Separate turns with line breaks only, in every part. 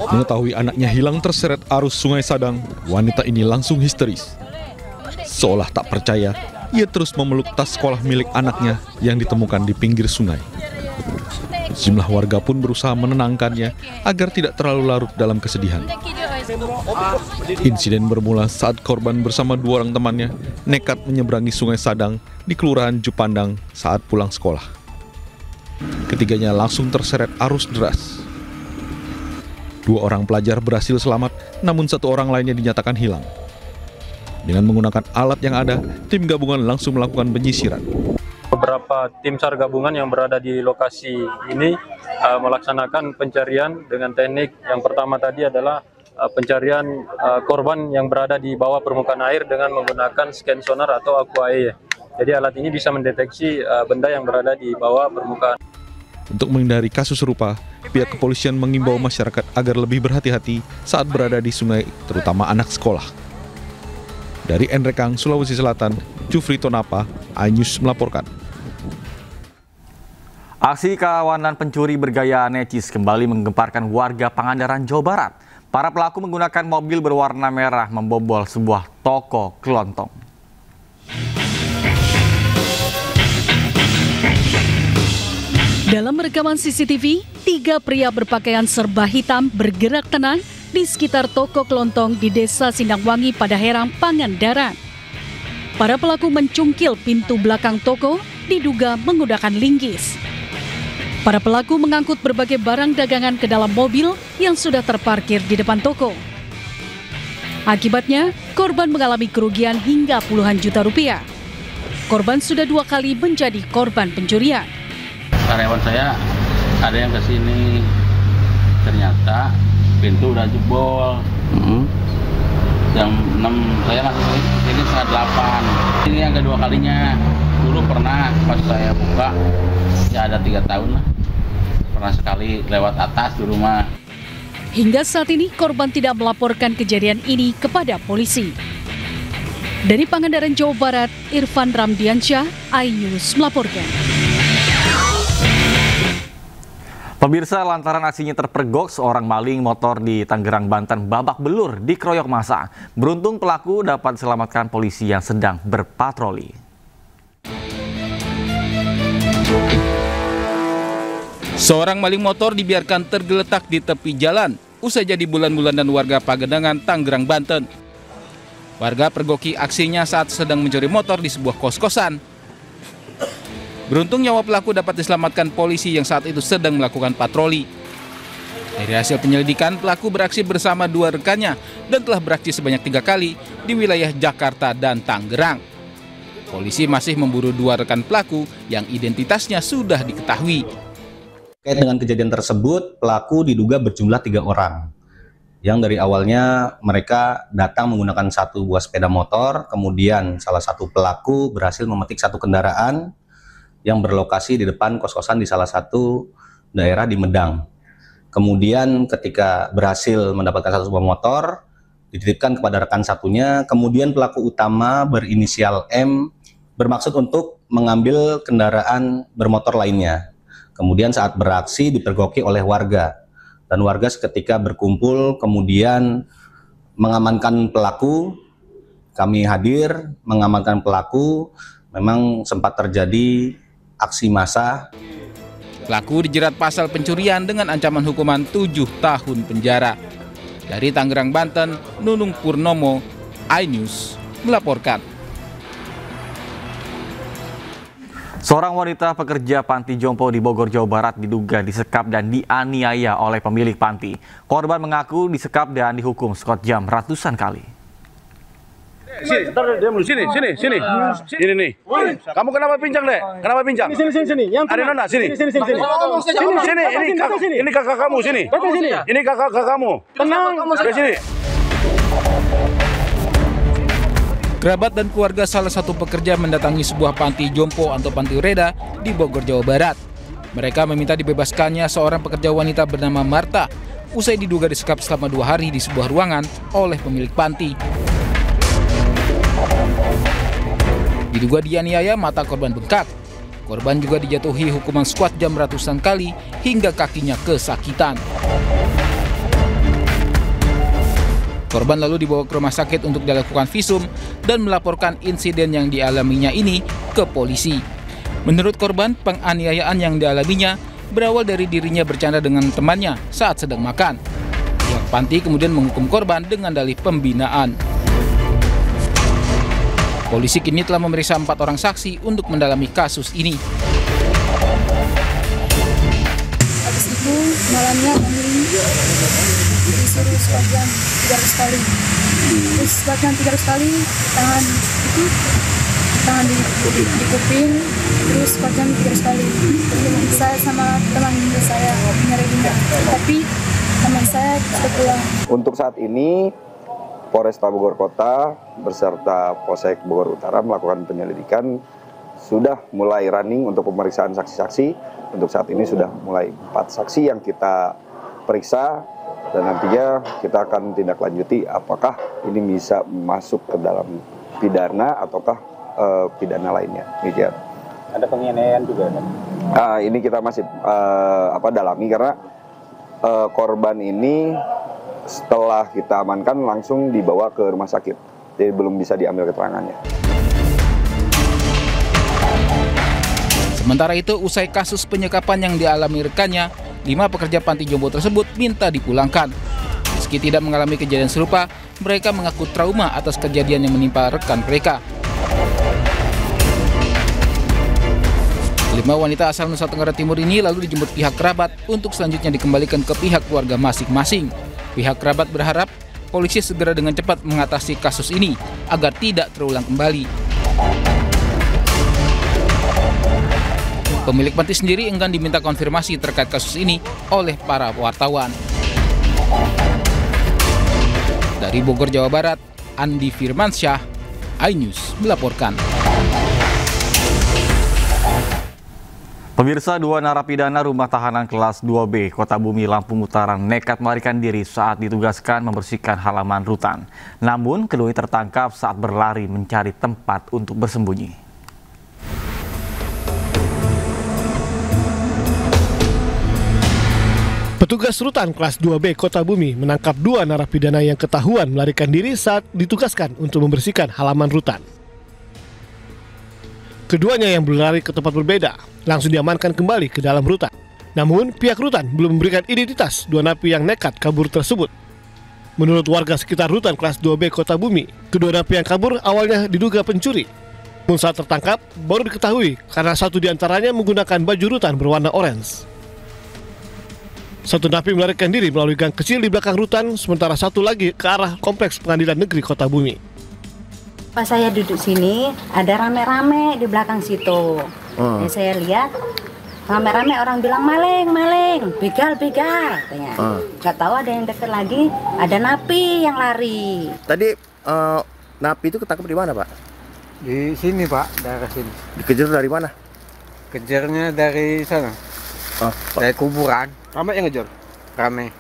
Mengetahui anaknya hilang terseret arus Sungai Sadang, wanita ini langsung histeris. Seolah tak percaya, ia terus memeluk tas sekolah milik anaknya yang ditemukan di pinggir sungai. Sejumlah warga pun berusaha menenangkannya agar tidak terlalu larut dalam kesedihan. Insiden bermula saat korban bersama dua orang temannya nekat menyeberangi Sungai Sadang di Kelurahan Jupandang saat pulang sekolah. Ketiganya langsung terseret arus deras. Dua orang pelajar berhasil selamat, namun satu orang lainnya dinyatakan hilang. Dengan menggunakan alat yang ada, tim gabungan langsung melakukan penyisiran.
Beberapa tim SAR gabungan yang berada di lokasi ini melaksanakan pencarian dengan teknik yang pertama tadi adalah pencarian korban yang berada di bawah permukaan air dengan menggunakan scan sonar atau aquae. Jadi alat ini bisa mendeteksi benda yang berada di bawah permukaan.
Untuk menghindari kasus serupa, pihak kepolisian mengimbau masyarakat agar lebih berhati-hati saat berada di sungai, terutama anak sekolah. Dari Nrekang, Sulawesi Selatan, Jufri Tonapa, iNews melaporkan.
Aksi kawanan pencuri bergaya necis kembali menggemparkan warga Pangandaran, Jawa Barat. Para pelaku menggunakan mobil berwarna merah membobol sebuah toko kelontong.
Dalam rekaman CCTV, 3 pria berpakaian serba hitam bergerak tenang di sekitar toko kelontong di Desa Sindangwangi, Padaherang, Pangandaran. Para pelaku mencungkil pintu belakang toko, diduga menggunakan linggis. Para pelaku mengangkut berbagai barang dagangan ke dalam mobil yang sudah terparkir di depan toko. Akibatnya, korban mengalami kerugian hingga puluhan juta rupiah. Korban sudah 2 kali menjadi korban pencurian.
Karyawan saya ada yang ke sini, ternyata pintu udah jebol. Jam 6 saya masuk sini setengah 8. Ini yang kedua kalinya. Dulu pernah pas saya buka, ya ada 3 tahun lah. Pernah sekali lewat atas di rumah.
Hingga saat ini korban tidak melaporkan kejadian ini kepada polisi. Dari Pangandaran, Jawa Barat, Irfan Ramdiansyah, iNews melaporkan.
Pemirsa, lantaran aksinya terpergok, seorang maling motor di Tangerang, Banten babak belur dikeroyok massa. Beruntung pelaku dapat diselamatkan polisi yang sedang berpatroli.
Seorang maling motor dibiarkan tergeletak di tepi jalan usai jadi bulan-bulanan warga Pagedangan, Tangerang, Banten. Warga pergoki aksinya saat sedang mencuri motor di sebuah kos-kosan. Beruntung nyawa pelaku dapat diselamatkan polisi yang saat itu sedang melakukan patroli. Dari hasil penyelidikan, pelaku beraksi bersama 2 rekannya dan telah beraksi sebanyak 3 kali di wilayah Jakarta dan Tangerang. Polisi masih memburu 2 rekan pelaku yang identitasnya sudah diketahui.
Terkait dengan kejadian tersebut, pelaku diduga berjumlah 3 orang. Yang dari awalnya mereka datang menggunakan 1 buah sepeda motor, kemudian salah satu pelaku berhasil memetik 1 kendaraan yang berlokasi di depan kos-kosan di salah satu daerah di Medang. Kemudian ketika berhasil mendapatkan 1 buah motor, dititipkan kepada rekan satunya, kemudian pelaku utama berinisial M bermaksud untuk mengambil kendaraan bermotor lainnya. Kemudian saat beraksi dipergoki oleh warga, dan warga seketika berkumpul kemudian mengamankan pelaku. Kami hadir mengamankan pelaku, memang sempat terjadi aksi massa.
Pelaku dijerat pasal pencurian dengan ancaman hukuman 7 tahun penjara. Dari Tangerang, Banten, Nunung Purnomo, iNews melaporkan.
Seorang wanita pekerja panti jompo di Bogor, Jawa Barat diduga disekap dan dianiaya oleh pemilik panti. Korban mengaku disekap dan dihukum sekot jam ratusan kali.
Sini, dia dulu sini. Ini nih. Kamu kenapa pincang, Dek? Kenapa pincang? Sini. Yang ada Nona, sini. Sini. Ini kakak kamu, sini. Ini kakak kamu. Tenang. Ke sini.
Kerabat dan keluarga salah satu pekerja mendatangi sebuah panti jompo atau panti ureda di Bogor, Jawa Barat. Mereka meminta dibebaskannya seorang pekerja wanita bernama Marta usai diduga disekap selama 2 hari di sebuah ruangan oleh pemilik panti. Diduga dianiaya, mata korban bengkak. Korban juga dijatuhi hukuman squat jam ratusan kali hingga kakinya kesakitan. Korban lalu dibawa ke rumah sakit untuk dilakukan visum dan melaporkan insiden yang dialaminya ini ke polisi. Menurut korban, penganiayaan yang dialaminya berawal dari dirinya bercanda dengan temannya saat sedang makan. Pihak panti kemudian menghukum korban dengan dalih pembinaan. Polisi kini telah memeriksa 4 orang saksi untuk mendalami kasus ini.
Habis itu malamnya kami disuruh squat jam 300 kali. Terus squat jam 300 kali, tangan di kuping, terus squat jam 300 kali. Saya sama teman saya nyari bunda, tapi teman saya sudah pulang.
Untuk saat ini Polresta Bogor Kota beserta Polsek Bogor Utara melakukan penyelidikan, sudah mulai running untuk pemeriksaan saksi-saksi. Untuk saat ini sudah mulai 4 saksi yang kita periksa dan nantinya kita akan tindak lanjuti apakah ini bisa masuk ke dalam pidana ataukah pidana lainnya. Demikian.
Ada penganiayaan juga kan?
Ini kita masih dalami karena korban ini setelah kita amankan langsung dibawa ke rumah sakit, jadi belum bisa diambil keterangannya.
Sementara itu, usai kasus penyekapan yang dialami rekannya, 5 pekerja panti jompo tersebut minta dipulangkan. Meski tidak mengalami kejadian serupa, mereka mengaku trauma atas kejadian yang menimpa rekan mereka. 5 wanita asal Nusa Tenggara Timur ini lalu dijemput pihak kerabat untuk selanjutnya dikembalikan ke pihak keluarga masing-masing. Pihak kerabat berharap polisi segera dengan cepat mengatasi kasus ini agar tidak terulang kembali. Pemilik panti sendiri enggan diminta konfirmasi terkait kasus ini oleh para wartawan. Dari Bogor, Jawa Barat, Andi Firmansyah, iNews melaporkan.
Pemirsa, 2 narapidana rumah tahanan kelas 2B Kota Bumi, Lampung Utara nekat melarikan diri saat ditugaskan membersihkan halaman rutan. Namun, keduanya tertangkap saat berlari mencari tempat untuk bersembunyi.
Petugas rutan kelas 2B Kota Bumi menangkap 2 narapidana yang ketahuan melarikan diri saat ditugaskan untuk membersihkan halaman rutan. Keduanya yang berlari ke tempat berbeda langsung diamankan kembali ke dalam rutan. Namun, pihak rutan belum memberikan identitas 2 napi yang nekat kabur tersebut. Menurut warga sekitar rutan kelas 2B Kota Bumi, kedua napi yang kabur awalnya diduga pencuri. Namun saat tertangkap, baru diketahui karena satu di antaranya menggunakan baju rutan berwarna orange. Satu napi melarikan diri melalui gang kecil di belakang rutan, sementara satu lagi ke arah Kompleks Pengadilan Negeri Kota Bumi.
Pas saya duduk sini, ada rame-rame di belakang situ. Dan saya lihat rame-rame orang bilang maling, begal, katanya. Gak tahu ada yang deket lagi, ada napi yang lari.
Tadi napi itu ketangkep di mana, Pak?
Di sini, Pak, daerah sini.
Dikejar dari mana?
Kejarnya dari sana. Dari kuburan.
Ramai yang ngejar?
Ramai.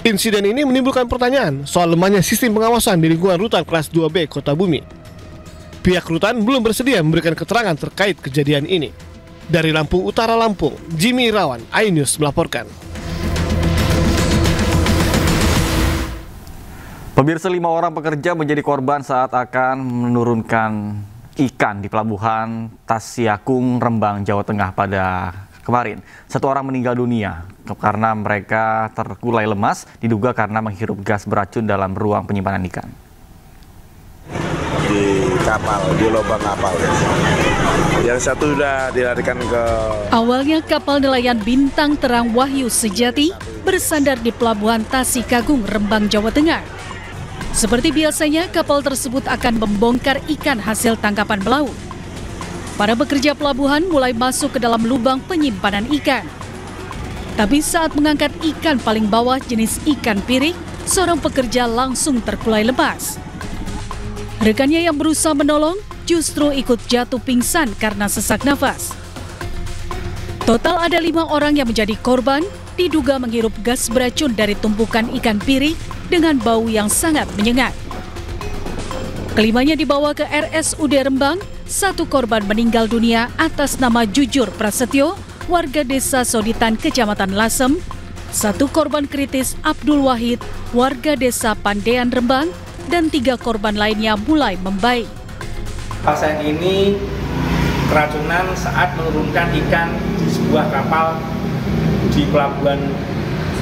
Insiden ini menimbulkan pertanyaan soal lemahnya sistem pengawasan di lingkungan rutan kelas 2B Kota Bumi. Pihak rutan belum bersedia memberikan keterangan terkait kejadian ini. Dari Lampung Utara, Lampung, Jimmy Irawan, iNews melaporkan.
Pemirsa, 5 orang pekerja menjadi korban saat akan menurunkan ikan di pelabuhan Tasiakung, Rembang, Jawa Tengah pada kemarin. 1 orang meninggal dunia karena mereka terkulai lemas, diduga karena menghirup gas beracun dalam ruang penyimpanan ikan.
Di kapal, di lubang kapal. Yang satu sudah dilarikan ke...
Awalnya kapal nelayan Bintang Terang Wahyu Sejati bersandar di pelabuhan Tasikagung, Rembang, Jawa Tengah. Seperti biasanya, kapal tersebut akan membongkar ikan hasil tangkapan pelaut. Para pekerja pelabuhan mulai masuk ke dalam lubang penyimpanan ikan. Tapi saat mengangkat ikan paling bawah jenis ikan pirik, seorang pekerja langsung terkulai lemas. Rekannya yang berusaha menolong justru ikut jatuh pingsan karena sesak nafas. Total ada 5 orang yang menjadi korban, diduga menghirup gas beracun dari tumpukan ikan pirik dengan bau yang sangat menyengat. Kelimanya dibawa ke RSUD Rembang 1 korban meninggal dunia atas nama Jujur Prasetyo, warga desa Soditan, Kecamatan Lasem. 1 korban kritis Abdul Wahid, warga desa Pandean, Rembang, dan 3 korban lainnya mulai membaik.
Pasien ini keracunan saat menurunkan ikan di sebuah kapal di pelabuhan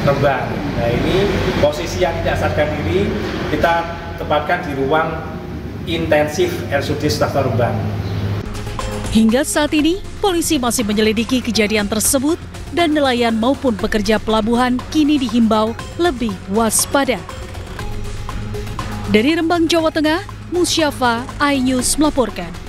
Rembang. Nah, ini posisi yang tidak sadarkan diri kita tempatkan di ruang intensif RSUD Sutarto Rembang.
Hingga saat ini, polisi masih menyelidiki kejadian tersebut dan nelayan maupun pekerja pelabuhan kini dihimbau lebih waspada. Dari Rembang, Jawa Tengah, Musyafa, iNews melaporkan.